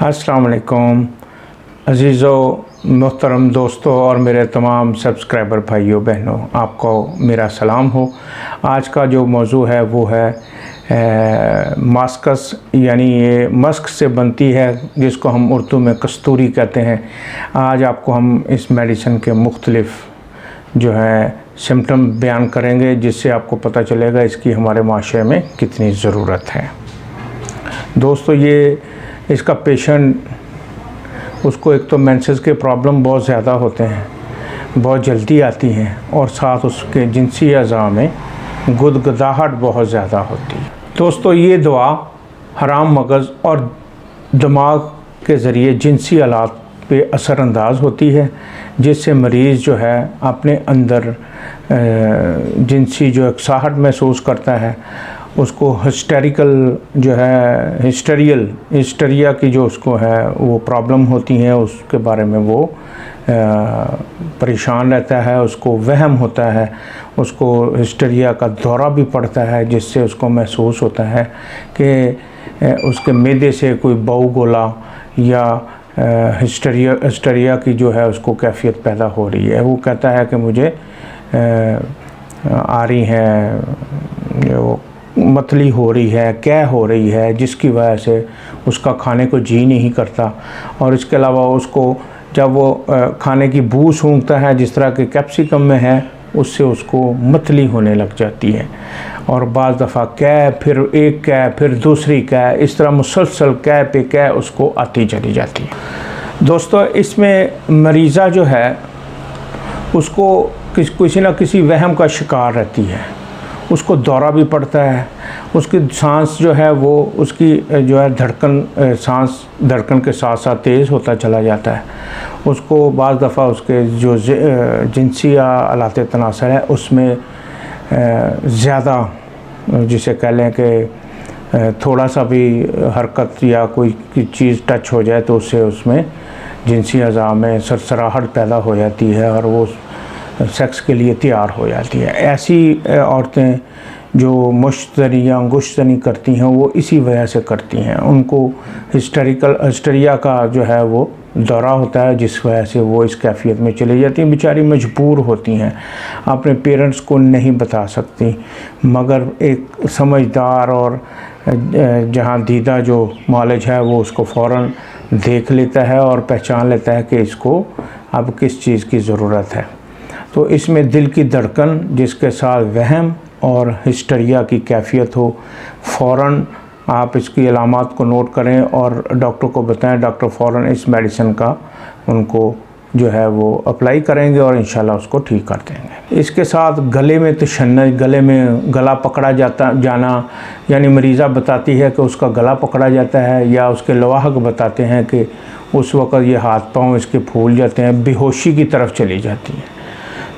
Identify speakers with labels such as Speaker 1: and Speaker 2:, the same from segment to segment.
Speaker 1: अस्सलाम वालेकुम अज़ीज़ो मोहतरम दोस्तों और मेरे तमाम सब्सक्राइबर भाइयों बहनों, आपको मेरा सलाम हो। आज का जो मौजू है वो है मास्कस, यानी ये मस्क से बनती है जिसको हम उर्दू में कस्तूरी कहते हैं। आज आपको हम इस मेडिसिन के मुख्तलिफ़ जो है सिम्टम बयान करेंगे, जिससे आपको पता चलेगा इसकी हमारे माशरे में कितनी ज़रूरत है। दोस्तों, ये इसका पेशेंट, उसको एक तो मेंसेस के प्रॉब्लम बहुत ज़्यादा होते हैं, बहुत जल्दी आती हैं, और साथ उसके जिनसी अज़ा में गुदगुदाहट बहुत ज़्यादा होती है। दोस्तों, ये दवा हराम मगज़ और दिमाग के ज़रिए जिनसी आलात पे असरअंदाज होती है, जिससे मरीज़ जो है अपने अंदर जिनसी जो एकसाहट महसूस करता है, उसको हिस्टेरिकल जो है हिस्टेरिया की जो उसको है वो प्रॉब्लम होती है, उसके बारे में वो परेशान रहता है, उसको वहम होता है, उसको हिस्टेरिया का दौरा भी पड़ता है, जिससे उसको महसूस होता है कि उसके मैदे से कोई बऊ गोला या हिस्टेरिया की जो है उसको कैफियत पैदा हो रही है। वो कहता है कि मुझे आ रही है, वो मतली हो रही है, क्या हो रही है, जिसकी वजह से उसका खाने को जी नहीं करता। और इसके अलावा उसको जब वो खाने की बू सूंघता है, जिस तरह के कैप्सिकम में है, उससे उसको मतली होने लग जाती है। और बाज़ दफ़ा कै, फिर एक कै, फिर दूसरी कै, इस तरह मुसलसल कै पे कै उसको आती चली जाती है। दोस्तों, इसमें मरीज़ा जो है उसको किसी न किसी वहम का शिकार रहती है, उसको दौरा भी पड़ता है, उसकी सांस जो है वो उसकी जो है धड़कन, सांस धड़कन के साथ साथ तेज़ होता चला जाता है। उसको बाज़ दफ़ा उसके जो जिनसी आलात तनासर है उसमें ज़्यादा, जिसे कह लें कि थोड़ा सा भी हरकत या कोई चीज़ टच हो जाए तो उससे उसमें जिनसी अज़ा में सरसराहट पैदा हो जाती है और वो सेक्स के लिए तैयार हो जाती है। ऐसी औरतें जो मुश्तरी या अंगुश्तनी करती हैं वो इसी वजह से करती हैं। उनको हिस्टेरिया का जो है वो दौरा होता है, जिस वजह से वो इस कैफियत में चली जाती हैं। बेचारी मजबूर होती हैं, अपने पेरेंट्स को नहीं बता सकती, मगर एक समझदार और जहाँ दीदा जो मालिज है वो उसको फ़ौरन देख लेता है और पहचान लेता है कि इसको अब किस चीज़ की ज़रूरत है। तो इसमें दिल की धड़कन जिसके साथ वहम और हिस्टेरिया की कैफियत हो, फ़ौरन आप इसकी अलामात को नोट करें और डॉक्टर को बताएं। डॉक्टर फ़ौरन इस मेडिसिन का उनको जो है वो अप्लाई करेंगे और इंशाल्लाह उसको ठीक कर देंगे। इसके साथ गले में तशन्नुज, गले में गला पकड़ा जाना, यानी मरीज़ा बताती है कि उसका गला पकड़ा जाता है, या उसके लवाहक बताते हैं कि उस वक़्त ये हाथ पाँव इसके फूल जाते हैं, बेहोशी की तरफ चली जाती है।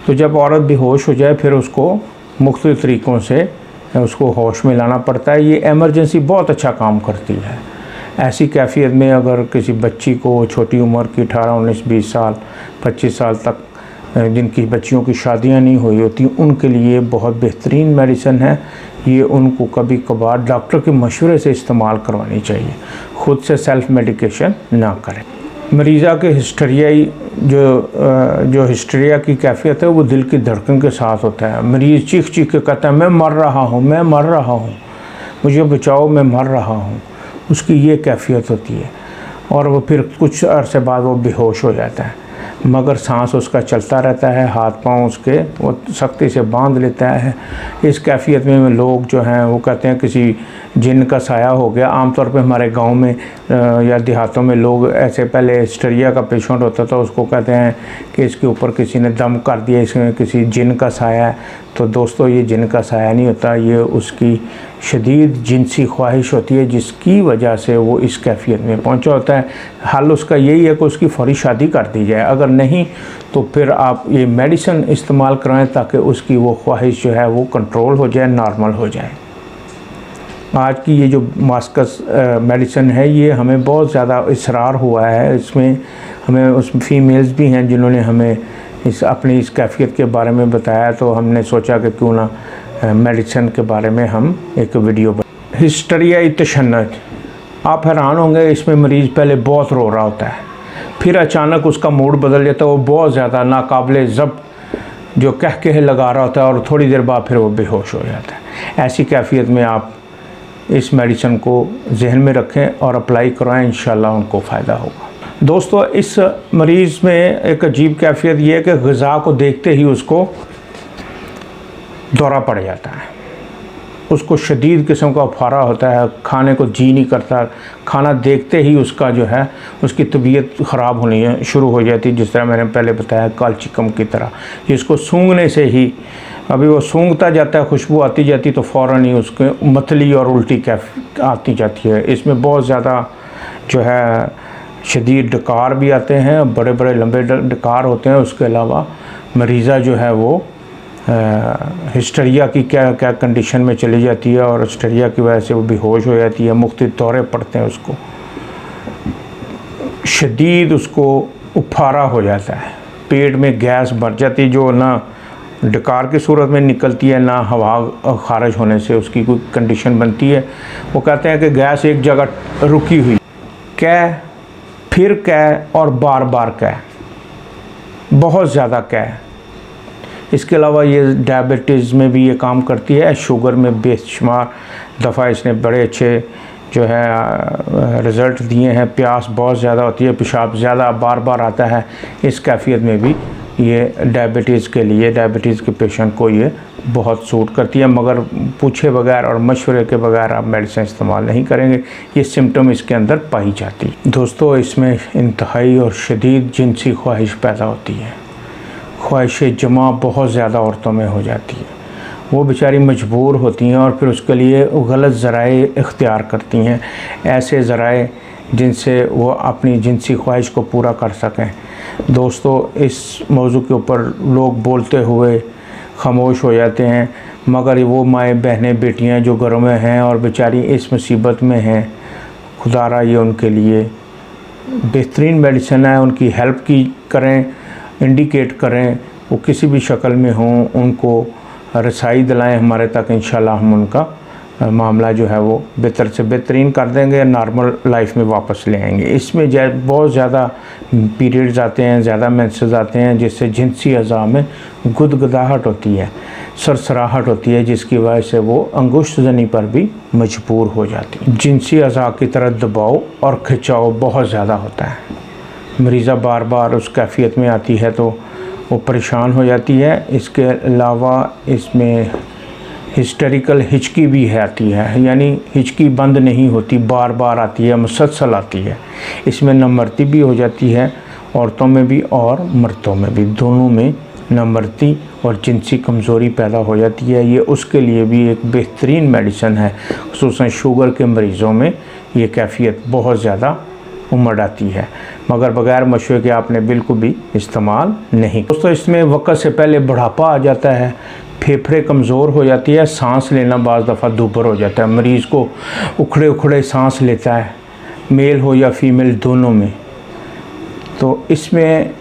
Speaker 1: तो जब औरत बेहोश हो जाए फिर उसको मुख्तलिफ़ तरीक़ों से उसको होश में लाना पड़ता है। ये एमरजेंसी बहुत अच्छा काम करती है। ऐसी कैफियत में अगर किसी बच्ची को, छोटी उम्र की 18, 19, 20 साल, 25 साल तक जिनकी बच्चियों की शादियां नहीं हुई होती, उनके लिए बहुत बेहतरीन मेडिसिन है। ये उनको कभी कभार डॉक्टर के मशवरे से इस्तेमाल करवानी चाहिए, ख़ुद से सेल्फ़ मेडिकेशन ना करें। मरीज़ा के हिस्टेरियाई जो हिस्टेरिया की कैफियत है वो दिल की धड़कन के साथ होता है। मरीज़ चीख चीख के कहता है मैं मर रहा हूँ, मैं मर रहा हूँ, मुझे बचाओ, मैं मर रहा हूँ। उसकी ये कैफियत होती है और वो फिर कुछ अरसे बाद वो बेहोश हो जाता है, मगर सांस उसका चलता रहता है, हाथ पांव उसके वो सख्ती से बांध लेता है। इस कैफियत में लोग जो हैं वो कहते हैं किसी जिन का साया हो गया। आमतौर पे हमारे गांव में या देहातों में लोग ऐसे, पहले हिस्टेरिया का पेशेंट होता था उसको कहते हैं कि इसके ऊपर किसी ने दम कर दिया, इसमें किसी जिन का साया है। तो दोस्तों, ये जिन का साया नहीं होता, ये उसकी शदीद जिनसी ख्वाहिश होती है, जिसकी वजह से वो इस कैफियत में पहुंचा होता है। हल उसका यही है कि उसकी फौरी शादी कर दी जाए, अगर नहीं तो फिर आप ये मेडिसिन इस्तेमाल कराएं ताकि उसकी वो ख्वाहिश जो है वो कंट्रोल हो जाए, नॉर्मल हो जाए। आज की ये जो मास्कस मेडिसिन है, ये हमें बहुत ज़्यादा इसरार हुआ है। इसमें हमें उस फीमेल्स भी हैं जिन्होंने हमें अपनी इस कैफियत के बारे में बताया, तो हमने सोचा कि क्यों ना मेडिसिन के बारे में हम एक वीडियो हिस्टेरियाई तशन्नुज, आप हैरान होंगे, इसमें मरीज़ पहले बहुत रो रहा होता है, फिर अचानक उसका मूड बदल जाता है, वो बहुत ज़्यादा नाकाबिले ज़ब्त जो कह लगा रहा होता है और थोड़ी देर बाद फिर वो बेहोश हो जाता है। ऐसी कैफियत में आप इस मेडिसिन को जहन में रखें और अप्लाई करवाएं, इंशाल्लाह उनको फ़ायदा होगा। दोस्तों, इस मरीज़ में एक अजीब कैफियत ये है कि ग़िज़ा को देखते ही उसको दौरा पड़ जाता है, उसको शदीद किस्म का उफारा होता है, खाने को जी नहीं करता, खाना देखते ही उसका जो है उसकी तबीयत ख़राब होनी शुरू हो जाती है, जिस तरह मैंने पहले बताया कालचिकम की तरह, जिसको सूंघने से ही अभी वो सूंघता जाता है, खुशबू आती जाती तो फ़ौरन ही उसके मतली और उल्टी कैफ आती जाती है। इसमें बहुत ज़्यादा जो है शदीद डकार भी आते हैं, बड़े बड़े लंबे डकार होते हैं। उसके अलावा मरीज़ा जो है वो हिस्टीरिया की क्या क्या कंडीशन में चली जाती है और हिस्टीरिया की वजह से वो बेहोश हो जाती है, मुख्तलिफ दौरे पड़ते हैं, उसको शदीद उसको उफारा हो जाता है, पेट में गैस भर जाती है जो ना डकार की सूरत में निकलती है ना हवा खारिज होने से उसकी कोई कंडीशन बनती है। वो कहते हैं कि गैस एक जगह रुकी हुई, कै फिर कै और बार बार कै, बहुत ज़्यादा कै। इसके अलावा ये डायबिटीज़ में भी ये काम करती है, शुगर में बेशुमार दफ़ा इसने बड़े अच्छे जो है रिज़ल्ट दिए हैं। प्यास बहुत ज़्यादा होती है, पेशाब ज़्यादा बार बार आता है, इस कैफियत में भी ये डायबिटीज़ के लिए, डायबिटीज़ के पेशेंट को ये बहुत सूट करती है, मगर पूछे बगैर और मशवरे के बगैर आप मेडिसिन इस्तेमाल नहीं करेंगे, ये सिम्टम इसके अंदर पाई जाती है। दोस्तों, इसमें इंतहाई और शदीद जिनसी ख्वाहिश पैदा होती है, ख्वाहिश जमा बहुत ज़्यादा औरतों में हो जाती है, वो बेचारी मजबूर होती हैं और फिर उसके लिए गलत ज़राए इख्तियार करती हैं, ऐसे ज़राए जिनसे वो अपनी जिनसी ख्वाहिश को पूरा कर सकें। दोस्तों, इस मौजू के ऊपर लोग बोलते हुए ख़ामोश हो जाते हैं, मगर वो माएँ बहनें बेटियाँ जो घरों में हैं और बेचारी इस मुसीबत में हैं, खुदारा ये उनके लिए बेहतरीन मेडिसिन है, उनकी हेल्प की करें, इंडिकेट करें, वो किसी भी शक्ल में हों, उनको रसाई दिलाएं हमारे तक, इंशाल्लाह हम उनका मामला जो है वो बेहतर से बेहतरीन कर देंगे, नॉर्मल लाइफ में वापस ले आएंगे। इसमें बहुत ज़्यादा पीरियड्स आते हैं, ज़्यादा मेंसेस आते हैं, जिससे जिनसी अज़ा में गुदगुदाहट होती है, सरसराहट होती है, जिसकी वजह से वो अंगुष्ठ ज़नी पर भी मजबूर हो जाती है। जिनसी अज़ा की तरफ दबाव और खिंचाव बहुत ज़्यादा होता है, मरीज़ा बार बार उस कैफियत में आती है तो वो परेशान हो जाती है। इसके अलावा इसमें हिस्टेरिकल हिचकी भी है आती है, यानी हिचकी बंद नहीं होती, बार बार आती है, मुसलसल आती है। इसमें नमर्ती भी हो जाती है, औरतों में भी और मर्दों में भी, दोनों में नमर्ती और जिनसी कमज़ोरी पैदा हो जाती है। ये उसके लिए भी एक बेहतरीन मेडिसिन है, खुसूसन शुगर के मरीज़ों में ये कैफियत बहुत ज़्यादा उमड़ आती है, मगर बग़ैर मशवरे के आपने बिल्कुल भी इस्तेमाल नहीं। दोस्तों, इसमें वक़्त से पहले बुढ़ापा आ जाता है, फेफड़े कमज़ोर हो जाती है, सांस लेना बाज़ दफ़ा दुबर हो जाता है, मरीज़ को उखड़े उखड़े सांस लेता है, मेल हो या फीमेल दोनों में। तो इसमें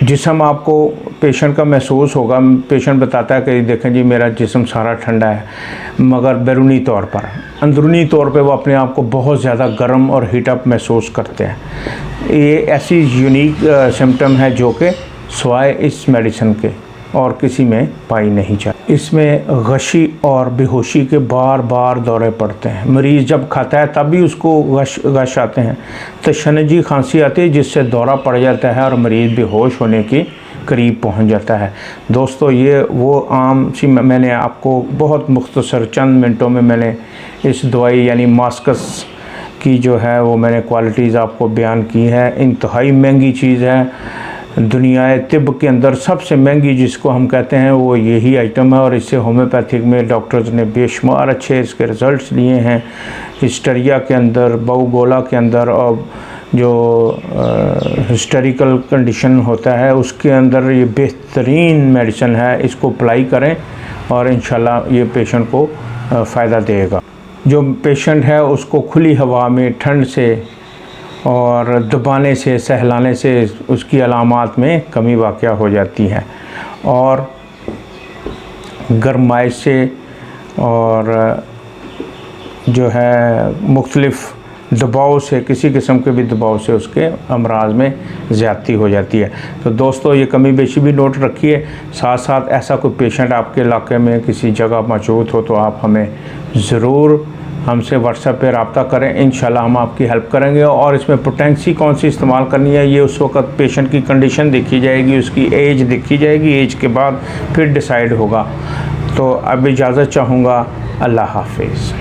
Speaker 1: जिस्म आपको पेशेंट का महसूस होगा, पेशेंट बताता है कि देखें जी मेरा जिस्म सारा ठंडा है, मगर बैरूनी तौर पर, अंदरूनी तौर पे वो अपने आप को बहुत ज़्यादा गर्म और हीटअप महसूस करते हैं। ये ऐसी यूनिक सिम्टम है जो कि सिवाय इस मेडिसिन के और किसी में पाई नहीं जाती। इसमें गशी और बेहोशी के बार बार दौरे पड़ते हैं, मरीज़ जब खाता है तब भी उसको गश आते हैं, तशनजी खांसी आती है जिससे दौरा पड़ जाता है और मरीज़ बेहोश होने के करीब पहुंच जाता है। दोस्तों, ये वो आम सी, मैंने आपको बहुत मुख्तसर चंद मिनटों में मैंने इस दवाई यानी मास्कस की जो है वो मैंने क्वालिटीज़ आपको बयान की है। इंतहाई महंगी चीज़ है, दुनिया तिब के अंदर सबसे महंगी जिसको हम कहते हैं वो यही आइटम है, और इससे होम्योपैथिक में डॉक्टर्स ने बेशुमार अच्छे इसके रिज़ल्ट्स लिए हैं। हिस्टीरिया के अंदर, बाउगोला के अंदर, और जो हिस्टेरिकल कंडीशन होता है उसके अंदर ये बेहतरीन मेडिसिन है, इसको अप्लाई करें और इंशाल्लाह ये पेशेंट को फ़ायदा देगा। जो पेशेंट है उसको खुली हवा में ठंड से और दबाने से, सहलाने से उसकी अलामात में कमी वाक़या हो जाती है, और गर्माइश से और जो है मुख्तलिफ़ दबाव से, किसी किस्म के भी दबाव से उसके अमराज में ज़्यादती हो जाती है। तो दोस्तों ये कमी बेशी भी नोट रखिए। साथ साथ ऐसा कोई पेशेंट आपके इलाके में किसी जगह मौजूद हो तो आप हमें ज़रूर हमसे व्हाट्सएप पे रब्ता करें, इंशाल्लाह हम आपकी हेल्प करेंगे। और इसमें पोटेंसी कौन सी इस्तेमाल करनी है ये उस वक्त पेशेंट की कंडीशन देखी जाएगी, उसकी एज देखी जाएगी, एज के बाद फिर डिसाइड होगा। तो अब इजाज़त चाहूँगा। अल्लाह हाफिज़।